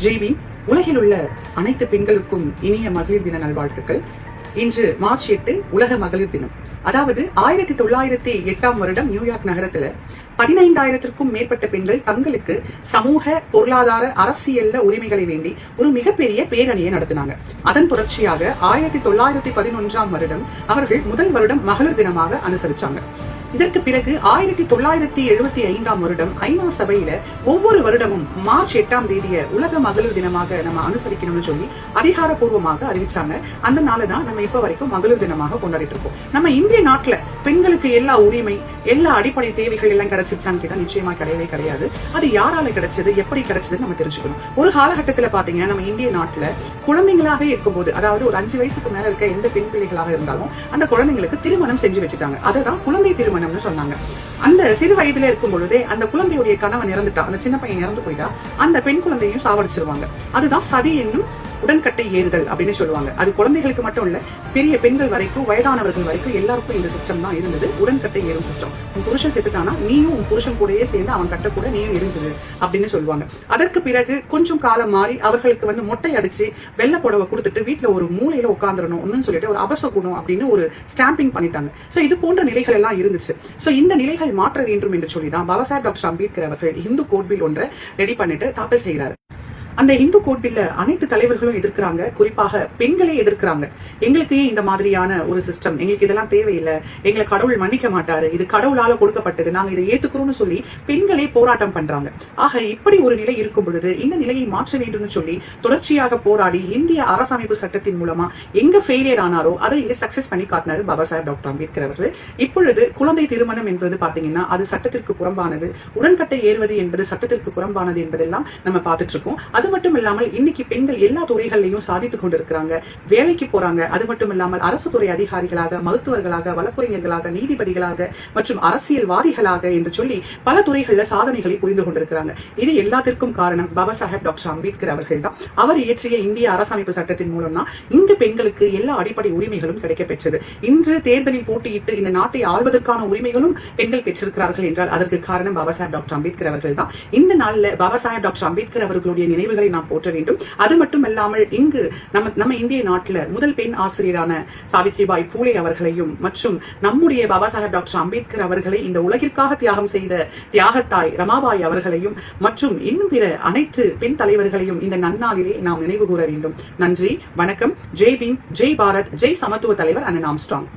ஜெய்வி, உலகில் உள்ள அனைத்து பெண்களுக்கும் இனிய மகளிர் தின நல்வாழ்த்துக்கள். இன்று மார்ச் 8 உலக மகளிர் தினம். அதாவது 1908ஆம் வருடம் நியூயார்க் நகரத்துல 15,000க்கும் மேற்பட்ட பெண்கள் தங்களுக்கு சமூக, பொருளாதார, அரசியல்ல உரிமைகளை வேண்டி ஒரு மிகப்பெரிய பேரணியை நடத்தினாங்க. அதன் தொடர்ச்சியாக 1911ஆம் வருடம் அவர்கள் முதல் வருடம் மகளிர் தினமாக அனுசரிச்சாங்க. இதற்கு பிறகு 1975ஆம் வருடம் ஐநா சபையில ஒவ்வொரு வருடமும் மார்ச் 8ஆம் தேதியை உலக மகளிர் தினமாக நம்ம அனுசரிக்கணும்னு சொல்லி அதிகாரப்பூர்வமாக அறிவிச்சாங்க. அந்த நாளதான் நம்ம இப்ப வரைக்கும் மகளிர் தினமாக கொண்டாடிட்டு இருக்கோம். நம்ம இந்திய நாட்டுல பெண்களுக்கு எல்லா உரிமை, எல்லா அடிப்படை தேவைகள் எல்லாம் கிடைச்சிருச்சான்னு கேட்டா நிச்சயமா கிடையவே கிடையாது. அது யாரால கிடைச்சது, எப்படி கிடைச்சதுன்னு நம்ம தெரிஞ்சுக்கணும். ஒரு காலகட்டத்துல பாத்தீங்கன்னா நம்ம இந்திய நாட்டுல குழந்தைங்களாக இருக்கும்போது, அதாவது ஒரு 5 வயசுக்கு மேல இருக்க எந்த பெண் பிள்ளைகளாக இருந்தாலும் அந்த குழந்தைங்களுக்கு திருமணம் செஞ்சு வச்சுட்டாங்க. அதுதான் குழந்தை திருமணம் சொன்னாங்க. அந்த சிறு வயதுல இருக்கும் பொழுதே அந்த குழந்தையுடைய கணவன் இறந்துட்டா, அந்த சின்ன பையன் இறந்து போயிட்டா, அந்த பெண் குழந்தையும் சாவடிச்சிருவாங்க. அதுதான் சதி என்னும் உடன்கட்டை ஏறுதல் அப்படின்னு சொல்லுவாங்க. அது குழந்தைகளுக்கு மட்டும் இல்ல, பெரிய பெண்கள் வரைக்கும், வயதானவர்கள் வரைக்கும் எல்லாருக்கும் இந்த சிஸ்டம் தான் இருந்தது. உடன்கட்டை ஏறும் சிஸ்டம். உன் புருஷன் செத்துட்டானா நீயும் உன் புருஷன் கூடயே சேர்ந்து அவன் கட்ட கூட நீயும் எரிஞ்சிரு அப்படின்னு சொல்லுவாங்க. அதற்கு பிறகு கொஞ்சம் காலம் மாறி அவர்களுக்கு மொட்டை அடிச்சு வெள்ளை புடவை கொடுத்துட்டு வீட்டுல ஒரு மூலையில உட்காந்துடணும் சொல்லிட்டு ஒரு அபசகுணம் அப்படின்னு ஒரு ஸ்டாம்பிங் பண்ணிட்டாங்க. சோ இது போன்ற நிலைகள் எல்லாம் இருந்துச்சு. சோ இந்த நிலைகள் மாற்ற வேண்டும் என்று சொல்லிதான் பாபா சாஹேப் டாக்டர் அம்பேத்கர் அவர்கள் இந்து கோட் பில் ஒன்றை ரெடி பண்ணிட்டு தாக்கல் செய்கிறார். அந்த இந்து கோட் பில்ல அனைத்து தலைவர்களும் எதிர்க்கிறாங்க, குறிப்பாக பெண்களே எதிர்க்கிறாங்க. எங்களுக்கு இந்த மாதிரியான ஒரு சிஸ்டம், எங்களுக்கு இதெல்லாம் தேவையில்லை, எங்களை கடவுள் மன்னிக்க மாட்டாரு, இது கடவுளால கொடுக்கப்பட்டது, நாங்க இதை ஏத்துக்கிறோம்னு சொல்லி பெண்களே போராட்டம் பண்றாங்க. ஆக இப்படி ஒரு நிலை இருக்கும் பொழுது இந்த நிலையை மாற்ற வேண்டும் சொல்லி தொடர்ச்சியாக போராடி இந்திய அரசமைப்பு சட்டத்தின் மூலமா எங்க ஃபெயிலியர் ஆனாரோ அதை இங்க சக்சஸ் பண்ணி காட்டினாரு பாபா சாஹேப் டாக்டர் அம்பேத்கர் அவர்கள். இப்பொழுது குழந்தை திருமணம் என்பது பாத்தீங்கன்னா அது சட்டத்திற்கு புறம்பானது, உடன்கட்டை ஏறுவது என்பது சட்டத்திற்கு புறம்பானது என்பதெல்லாம் நம்ம பார்த்துட்டு இருக்கோம். அது மட்டும் இல்லாமல் இன்னைக்கு பெண்கள் எல்லா துறைகளிலையும் சாதித்துக் கொண்டிருக்கிறாங்க, வேலைக்கு போறாங்க. அது மட்டும் இல்லாமல் அரசு துறை அதிகாரிகளாக, மருத்துவர்களாக, வழக்குரைஞர்களாக, நீதிபதிகளாக மற்றும் அரசியல்வாதிகளாக என்று சொல்லி பல துறைகளில் சாதனைகளை புரிந்து கொண்டிருக்கிறாங்க. இது எல்லாத்திற்கும் காரணம் பாபா சாஹேப் டாக்டர் அம்பேத்கர் அவர்கள் தான். அவர் இயற்றிய இந்திய அரசமைப்பு சட்டத்தின் மூலம் தான் இங்கு பெண்களுக்கு எல்லா அடிப்படை உரிமைகளும் கிடைக்க பெற்றது. இன்று தேர்தலில் போட்டியிட்டு இந்த நாட்டை ஆள்வதற்கான உரிமைகளும் பெண்கள் பெற்றிருக்கிறார்கள் என்றால் அதற்கு காரணம் பாபா சாஹேப் டாக்டர் அம்பேத்கர் அவர்கள் தான். இந்த நாளில் பாபா சாஹேப் டாக்டர் அம்பேத்கர் அவர்களுடைய நினைவுகளை நாம் போற்ற வேண்டும். அது மட்டும் இல்லாமல் இங்கு நம்ம இந்திய நாட்டில் முதல் பெண் ஆசிரியரான சாவித்ரிபாய் பூலே அவர்களையும் மற்றும் நம்முடைய பாபா சாஹேப் டாக்டர் அம்பேத்கர் அவர்களை இந்த உலகிற்காக தியாகம் செய்த தியாகத்தாய் ரமாபாய் அவர்களையும் மற்றும் இன்னும் பிற அனைத்து பெண் தலைவர்களையும் இந்த நன்னாளிலே நாம் நினைவு கூற வேண்டும். நன்றி, வணக்கம். ஜெய் பீம், ஜெய் பாரத், ஜெய் சமத்துவ தலைவர் அண்ணன் ஆம்ஸ்ட்ராங்.